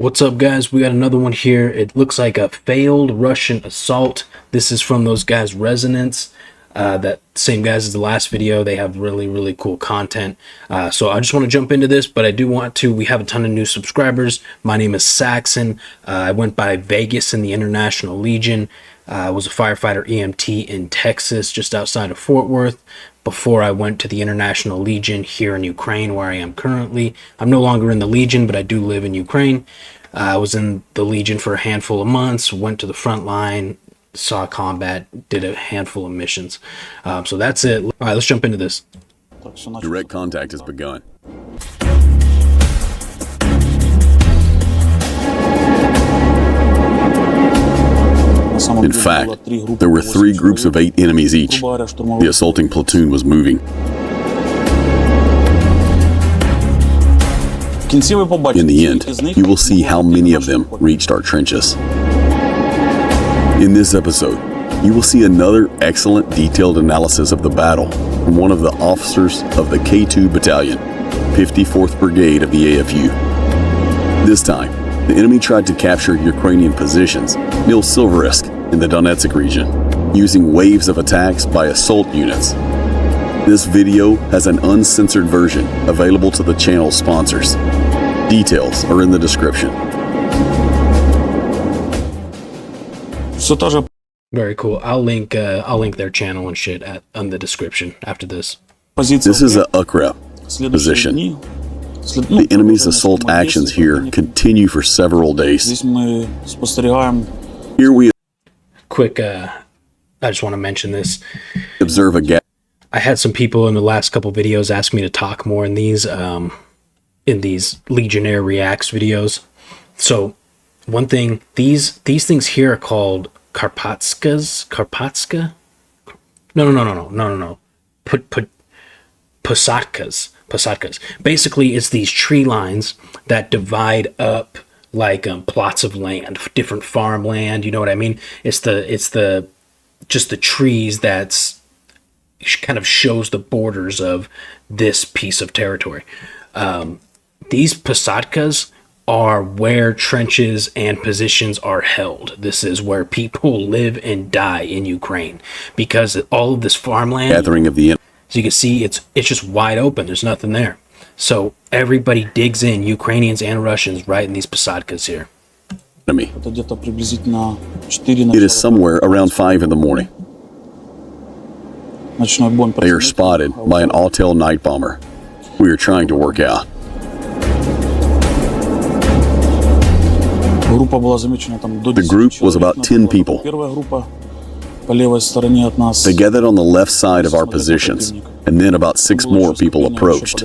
What's up, guys? We got another one here. It looks like a failed Russian assault. This is from those guys Resonance, that same guys as the last video. They have really cool content. So I just want to jump into this, but I do want to, we have a ton of new subscribers. My name is Saxon. I went by Vegas in the International Legion. I was a firefighter EMT in Texas, just outside of Fort Worth, before I went to the International Legion here in Ukraine, where I am currently. I'm no longer in the Legion, but I do live in Ukraine. I was in the Legion for a handful of months, went to the front line, saw combat, did a handful of missions. So that's it. All right, let's jump into this. Direct contact has begun. In fact, there were 3 groups of 8 enemies each. The assaulting platoon was moving. In the end, you will see how many of them reached our trenches. In this episode, you will see another excellent detailed analysis of the battle from one of the officers of the K2 Battalion, 54th Brigade of the AFU. This time, the enemy tried to capture Ukrainian positions near Silverisk in the Donetsk region, using waves of attacks by assault units. This video has an uncensored version available to the channel sponsors. Details are in the description. Very cool. I'll link their channel and shit on the description after this. This is a UCREP position. The enemy's assault actions here continue for several days. Here we Quick, I just want to mention this. Observe a gap. I had some people in the last couple videos ask me to talk more in these Legionnaire Reacts videos. So one thing, these things here are called Karpatska? No. Posatkas. Basically, it's these tree lines that divide up like plots of land, different farmland. You know what I mean? It's the just the trees that's kind of shows the borders of this piece of territory. These posatkas are where trenches and positions are held. This is where people live and die in Ukraine, because all of this farmland Gathering of the as you can see, it's just wide open. There's nothing there. So everybody digs in, Ukrainians and Russians, right in these posatkas here. enemy. It is somewhere around 5 in the morning. They are spotted by an Autel night bomber. We are trying to work out. The group was about 10 people. They gathered on the left side of our positions, and then about 6 more people approached.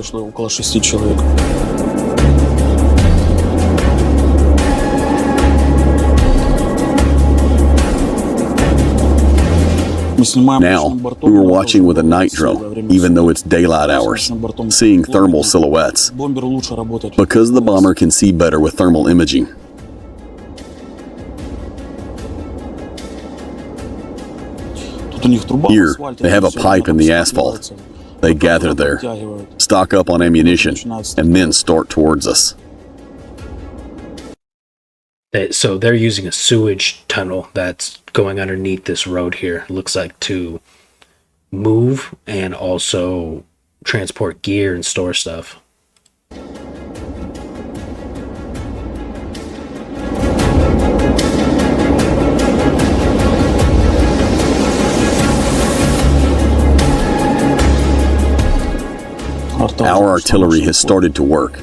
Now, we were watching with a night drone, even though it's daylight hours, seeing thermal silhouettes, because the bomber can see better with thermal imaging. Here, they have a pipe in the asphalt. They gather there, stock up on ammunition, and then start towards us. So they're using a sewage tunnel that's going underneath this road here. It looks like to move and also transport gear and store stuff. Our artillery has started to work.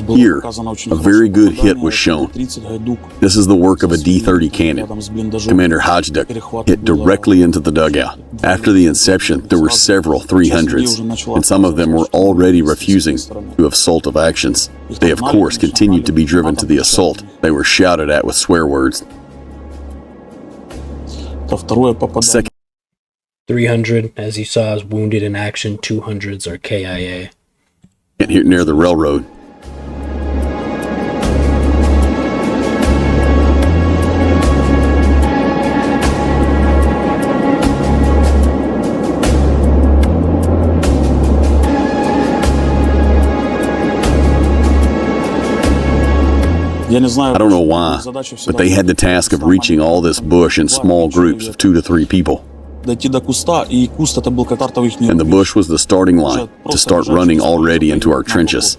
Here, a very good hit was shown. This is the work of a D-30 cannon. Commander Hajduk hit directly into the dugout. After the inception, there were several 300s, and some of them were already refusing to assault of actions. They, of course, continued to be driven to the assault. They were shouted at with swear words. Second, 300, as you saw, is wounded in action. 200s are KIA. Here near the railroad. I don't know why, but they had the task of reaching all this bush in small groups of 2 to 3 people. And the bush was the starting line to start running already into our trenches.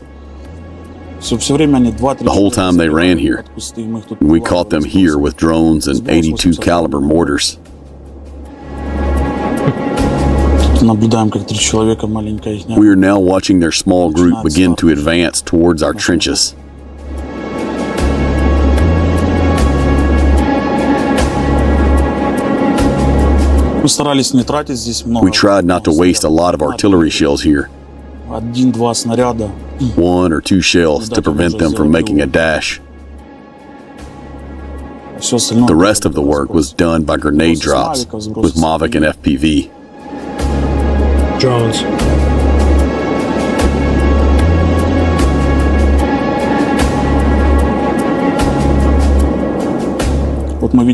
The whole time they ran here, we caught them here with drones and 82 caliber mortars. We are now watching their small group begin to advance towards our trenches. We tried not to waste a lot of artillery shells here. 1 or 2 shells to prevent them from making a dash. The rest of the work was done by grenade drops with Mavic and FPV. Drones.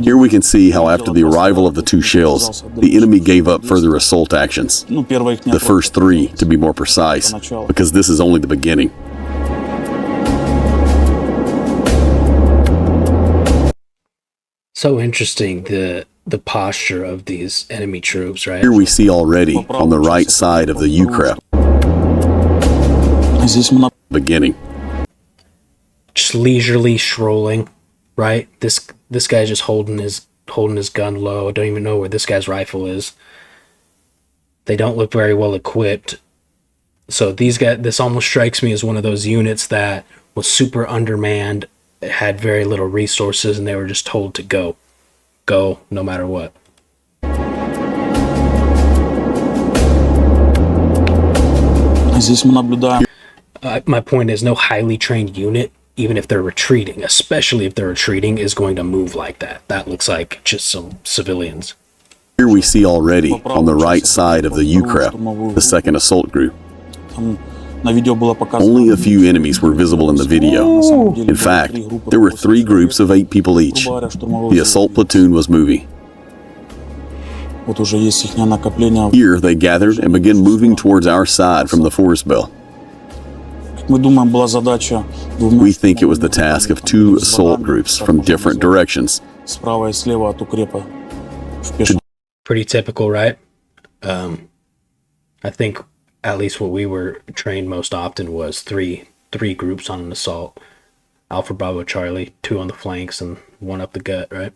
Here we can see how after the arrival of the 2 shells, the enemy gave up further assault actions. The first 3, to be more precise, because this is only the beginning. So interesting, the posture of these enemy troops, right? Here we see already, on the right side of the U-crap, beginning. Just leisurely strolling, right? This guy's just holding his gun low. I don't even know where this guy's rifle is. They don't look very well equipped. So this almost strikes me as one of those units that was super undermanned, had very little resources, and they were just told to go no matter what. My point is, no highly trained unit, even if they're retreating, especially if they're retreating, is going to move like that. That looks like just some civilians. Here we see already, on the right side of the U-crap, the second assault group. Only a few enemies were visible in the video. In fact, there were 3 groups of 8 people each. The assault platoon was moving. Here they gathered and began moving towards our side from the forest belt. We think it was the task of 2 assault groups from different directions. Pretty typical, right? I think at least what we were trained most often was three groups on an assault. Alpha, Bravo, Charlie, 2 on the flanks and 1 up the gut, right?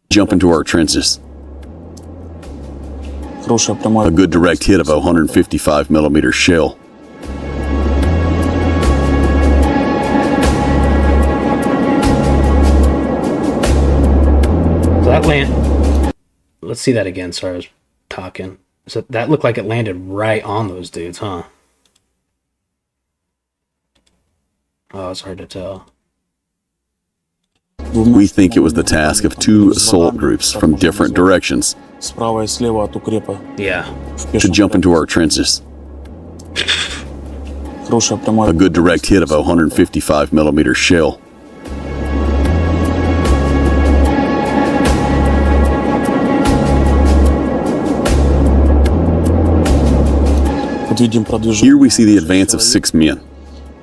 Jump into our trenches. A good direct hit of a 155 millimeter shell. That land. Let's see that again. Sorry, I was talking. So that looked like it landed right on those dudes, huh? Oh, it's hard to tell. We think it was the task of 2 assault groups from different directions. Yeah. To jump into our trenches. A good direct hit of a 155 millimeter shell. Here we see the advance of 6 men,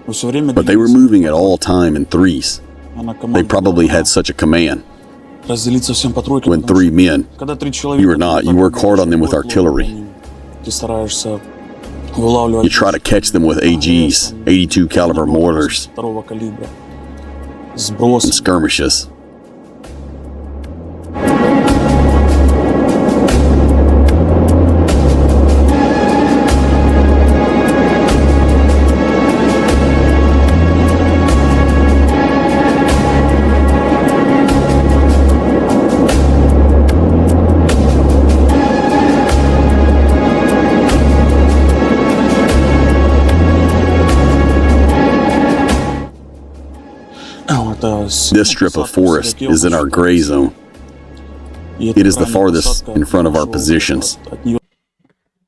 but they were moving at all time in 3s. They probably had such a command. When 3 men, you work hard on them with artillery. You try to catch them with AGs, 82 caliber mortars, and skirmishes. This strip of forest is in our gray zone. It is the farthest in front of our positions. I'm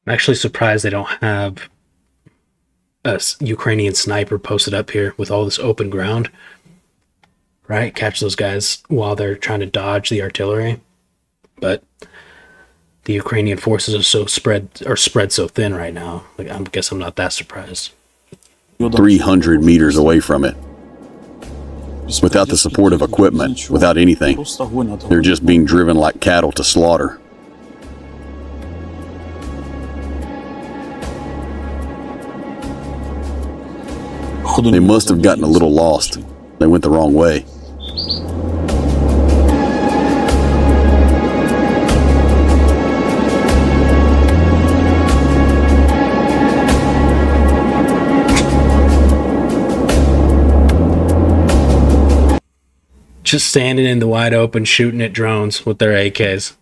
actually surprised they don't have a Ukrainian sniper posted up here with all this open ground. Right? Catch those guys while they're trying to dodge the artillery. But the Ukrainian forces are spread so thin right now. Like, I guess I'm not that surprised. 300 meters away from it. without the support of equipment, without anything. They're just being driven like cattle to slaughter. They must have gotten a little lost. They went the wrong way. Just standing in the wide open shooting at drones with their AKs.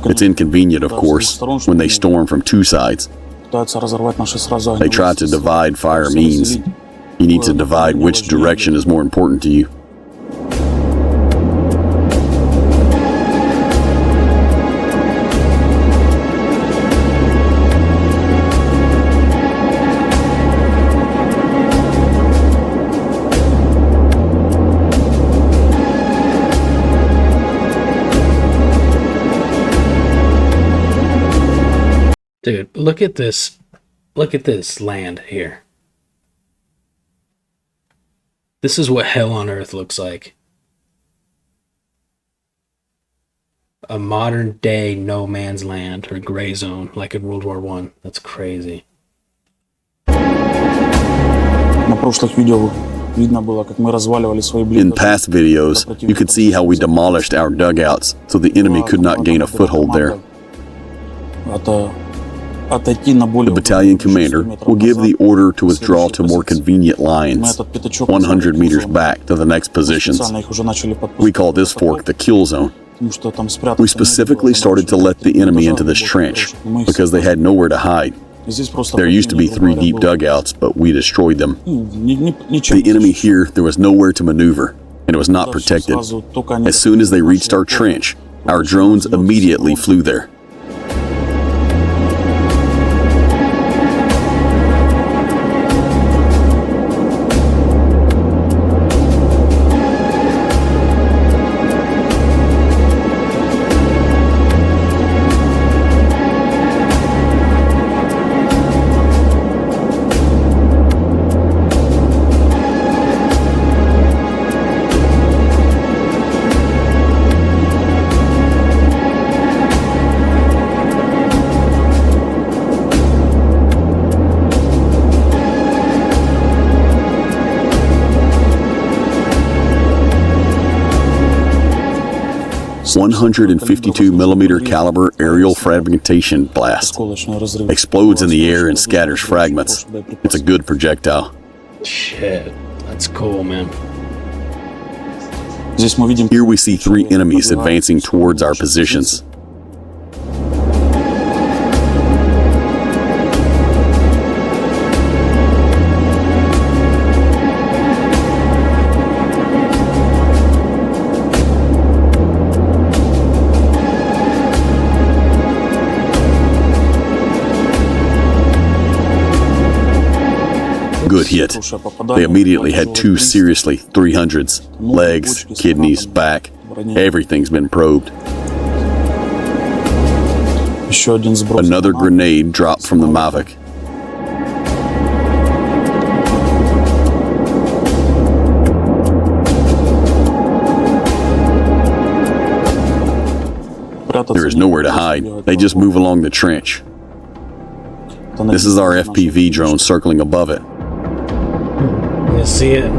It's inconvenient, of course, when they storm from two sides. They try to divide fire means. You need to divide which direction is more important to you. Dude, look at this. Look at this land here. This is what hell on earth looks like. A modern day no man's land or gray zone like in World War I. That's crazy. In past videos, you could see how we demolished our dugouts so the enemy could not gain a foothold there. The battalion commander will give the order to withdraw to more convenient lines, 100 meters back to the next positions. We call this fork the kill zone. We specifically started to let the enemy into this trench because they had nowhere to hide. There used to be 3 deep dugouts, but we destroyed them. The enemy here, there was nowhere to maneuver, and it was not protected. As soon as they reached our trench, our drones immediately flew there. .152mm caliber aerial fragmentation blast explodes in the air and scatters fragments. It's a good projectile. Shit, that's cool, man. Here we see 3 enemies advancing towards our positions. Good hit. They immediately had 2 seriously 300s. Legs, kidneys, back. Everything's been probed. Another grenade dropped from the Mavic. There is nowhere to hide. They just move along the trench. This is our FPV drone circling above it. You see it?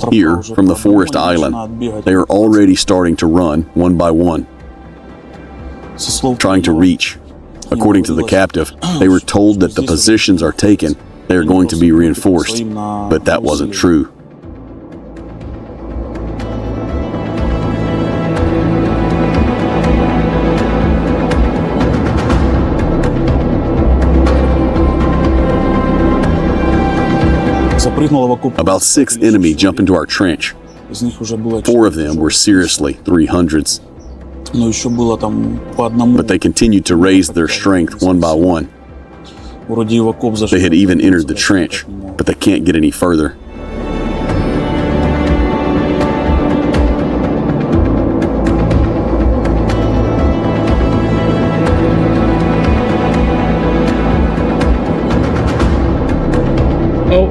Here, from the forest island, they are already starting to run one by one. trying to reach. According to the captive, they were told that the positions are taken, they are going to be reinforced, but that wasn't true. About 6 enemy jump into our trench. 4 of them were seriously 300s. But they continued to raise their strength one by one. They had even entered the trench, but they can't get any further. Oh.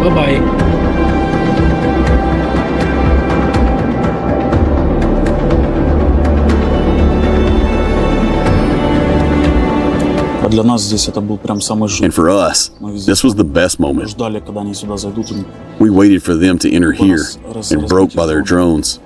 Bye-bye. And for us, this was the best moment. We waited for them to enter here and broke by their drones.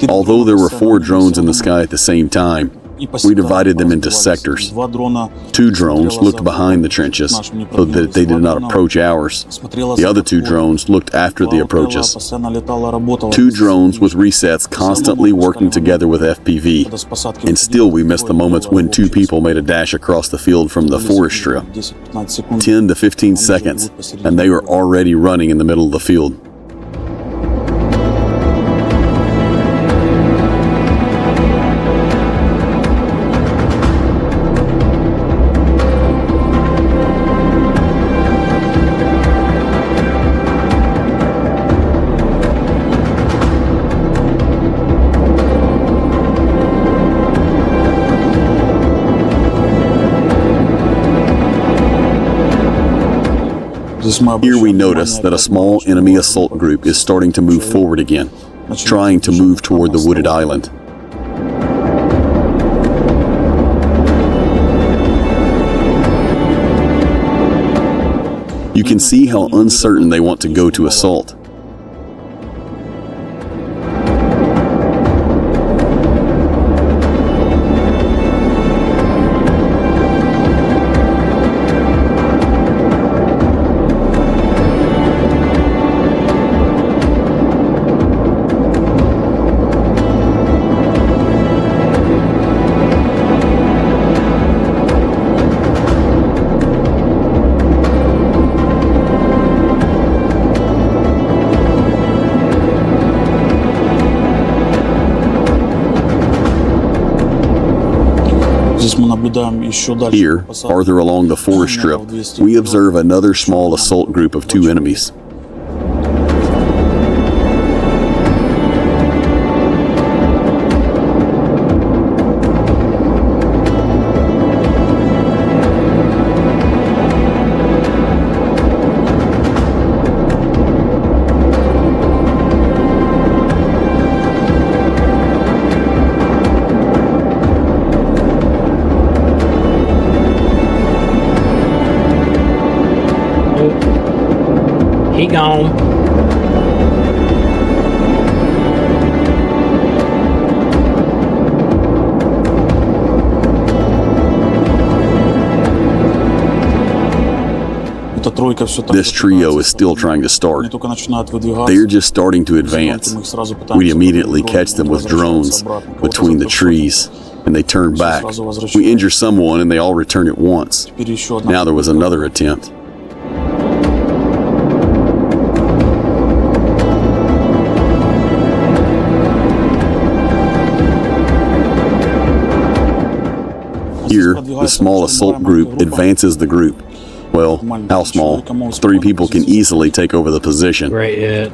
Although there were 4 drones in the sky at the same time, we divided them into sectors. 2 drones looked behind the trenches so that they did not approach ours. The other 2 drones looked after the approaches. 2 drones with resets constantly working together with FPV, and still we missed the moments when 2 people made a dash across the field from the forest strip. 10 to 15 seconds, and they were already running in the middle of the field. Here we notice that a small enemy assault group is starting to move forward again, trying to move toward the wooded island. You can see how uncertain they want to go to assault. Here, farther along the forest strip, we observe another small assault group of 2 enemies. He gone. This trio is still trying to start. They are just starting to advance. We immediately catch them with drones between the trees, and they turn back. We injure someone, and they all return at once. Now there was another attempt. Here, the small assault group advances the group. Well, how small? 3 people can easily take over the position. Right, yeah.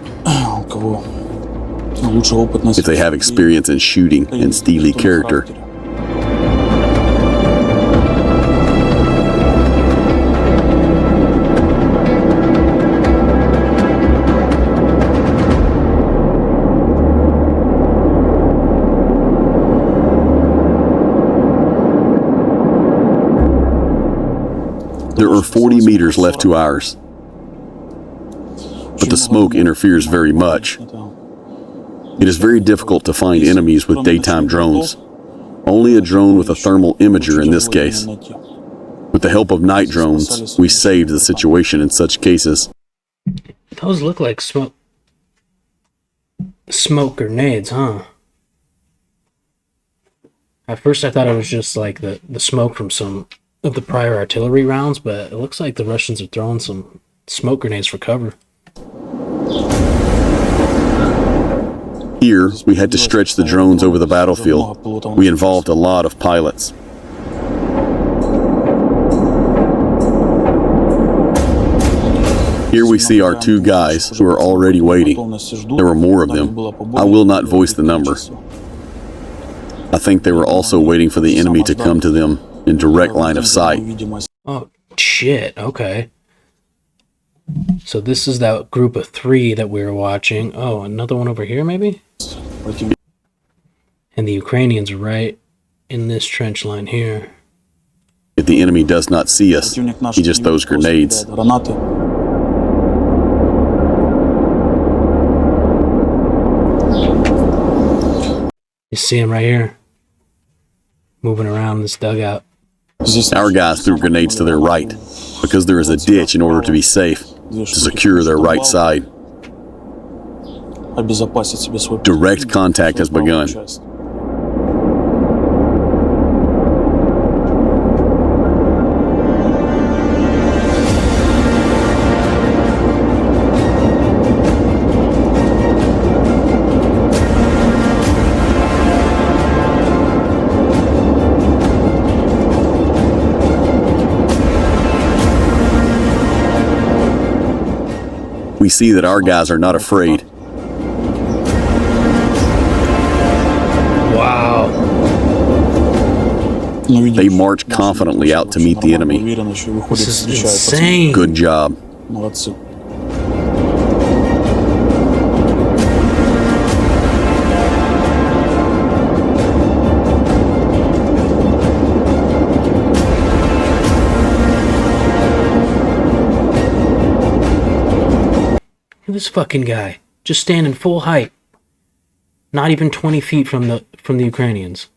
If they have experience in shooting and steely character. are 40 meters left to ours, but the smoke interferes very much. It is very difficult to find enemies with daytime drones. Only a drone with a thermal imager in this case. With the help of night drones, we saved the situation in such cases. Those look like smoke grenades, huh? At first I thought it was just like the smoke from some of the prior artillery rounds, but it looks like the Russians are throwing some smoke grenades for cover. Here, we had to stretch the drones over the battlefield. We involved a lot of pilots. Here we see our two guys who are already waiting. There were more of them. I will not voice the number. I think they were also waiting for the enemy to come to them in direct line of sight. Oh, shit. Okay. So this is that group of 3 that we were watching. Oh, another one over here, maybe? And the Ukrainians are right in this trench line here. If the enemy does not see us, he just throws grenades. You see him right here, moving around this dugout. Our guys threw grenades to their right, because there is a ditch in order to be safe, to secure their right side. Direct contact has begun. We see that our guys are not afraid. Wow. They march confidently out to meet the enemy. This is insane. Good job. This fucking guy just standing full height, not even 20 feet from the Ukrainians.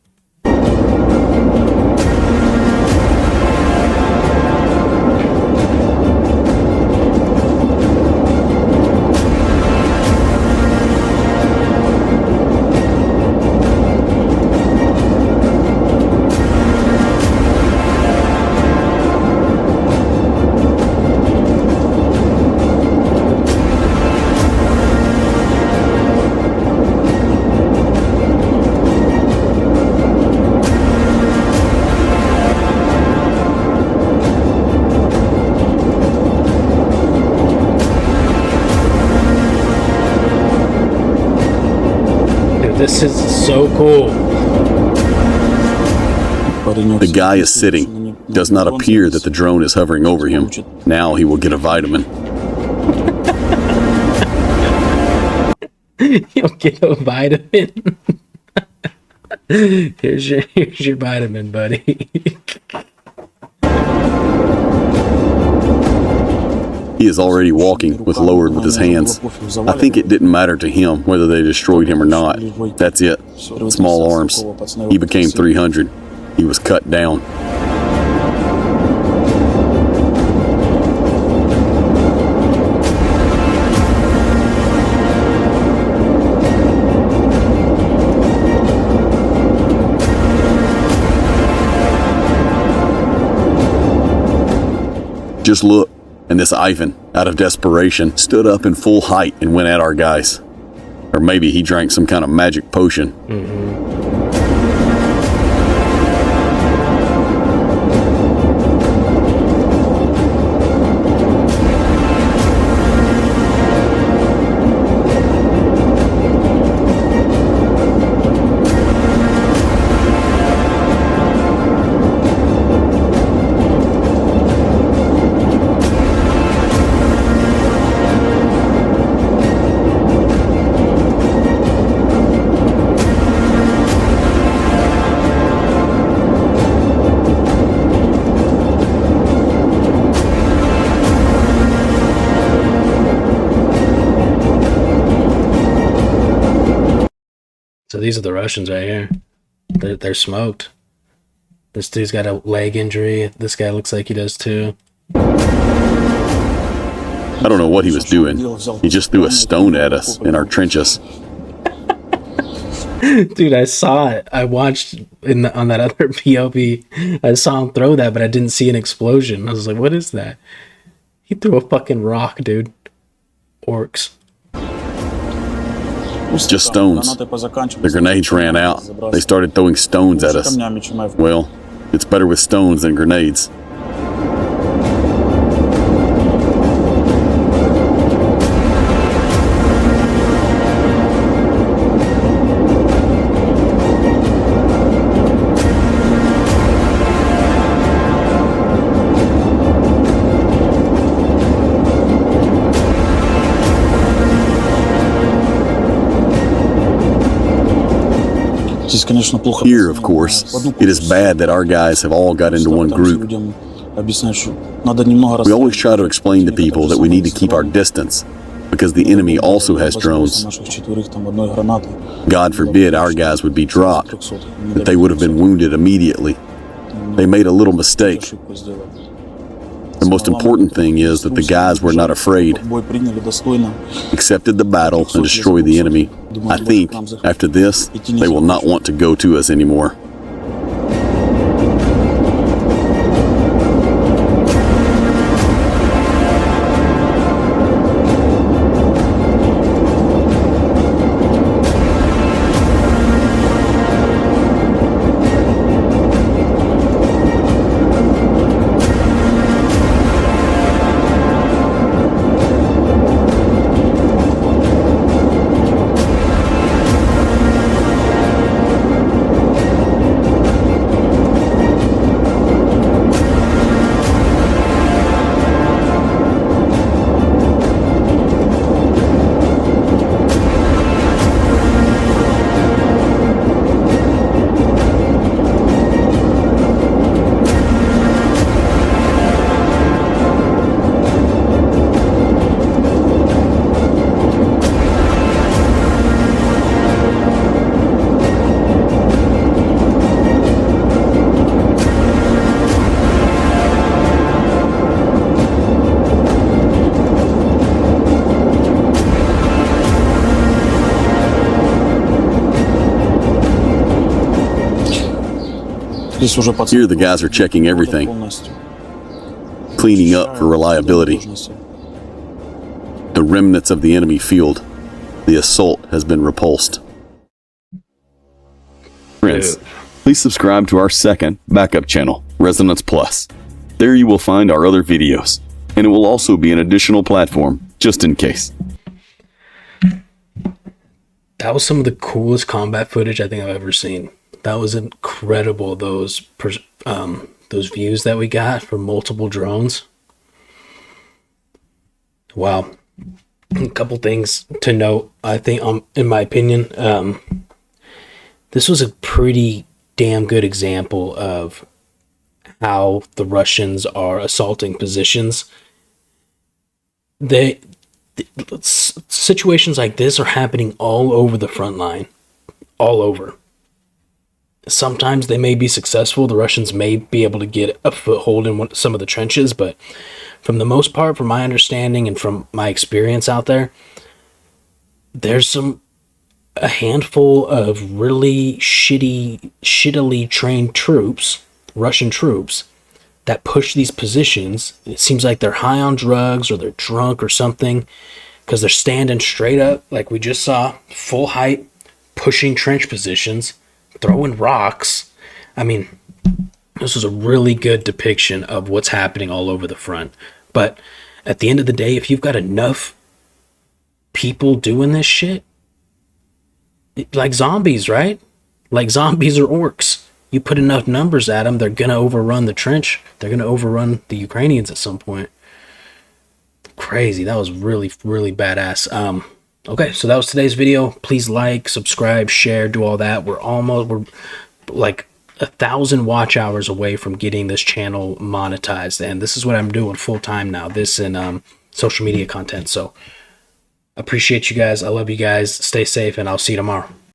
This is so cool. The guy is sitting. It does not appear that the drone is hovering over him. Now he will get a vitamin. You'll get a vitamin. Here's your vitamin, buddy. He is already walking with lowered with his hands. I think it didn't matter to him whether they destroyed him or not. That's it. Small arms. He became 300. He was cut down. Just look. And this Ivan, out of desperation, stood up in full height and went at our guys. Or maybe he drank some kind of magic potion. So these are the Russians right here. They're smoked. This dude's got a leg injury. This guy looks like he does too. I don't know what he was doing. He just threw a stone at us in our trenches. Dude, I saw it. I watched on that other POV. I saw him throw that, but I didn't see an explosion. I was like, what is that? He threw a fucking rock, dude. Orcs. Just stones. The grenades ran out. They started throwing stones at us. Well, it's better with stones than grenades. Here, of course, it is bad that our guys have all got into one group. We always try to explain to people that we need to keep our distance because the enemy also has drones. God forbid our guys would be dropped, that they would have been wounded immediately. They made a little mistake. The most important thing is that the guys were not afraid, accepted the battle and destroyed the enemy. I think, after this, they will not want to go to us anymore. Here the guys are checking everything, cleaning up for reliability. The remnants of the enemy field. The assault has been repulsed. Friends, please subscribe to our second backup channel, Resonance Plus. There you will find our other videos, and it will also be an additional platform, just in case. That was some of the coolest combat footage I think I've ever seen. That was incredible, those views that we got from multiple drones. Wow. A couple things to note. I think, in my opinion, this was a pretty damn good example of how the Russians are assaulting positions. Situations like this are happening all over the front line. All over. Sometimes they may be successful. The Russians may be able to get a foothold in some of the trenches, but from the most part, from my understanding and from my experience out there, there's a handful of really shittily trained troops, Russian troops, that push these positions. It seems like they're high on drugs or they're drunk or something, because they're standing straight up, like we just saw, full height, pushing trench positions, throwing rocks. I mean, this was a really good depiction of what's happening all over the front. But at the end of the day, if you've got enough people doing this shit, like zombies, right? Like zombies or orcs. You put enough numbers at them, they're going to overrun the trench. They're going to overrun the Ukrainians at some point. Crazy. That was really, really badass. Okay, so that was today's video. Please like, subscribe, share, do all that. We're like 1,000 watch hours away from getting this channel monetized, and this is what I'm doing full time now. This and social media content. So appreciate you guys. I love you guys. Stay safe, and I'll see you tomorrow.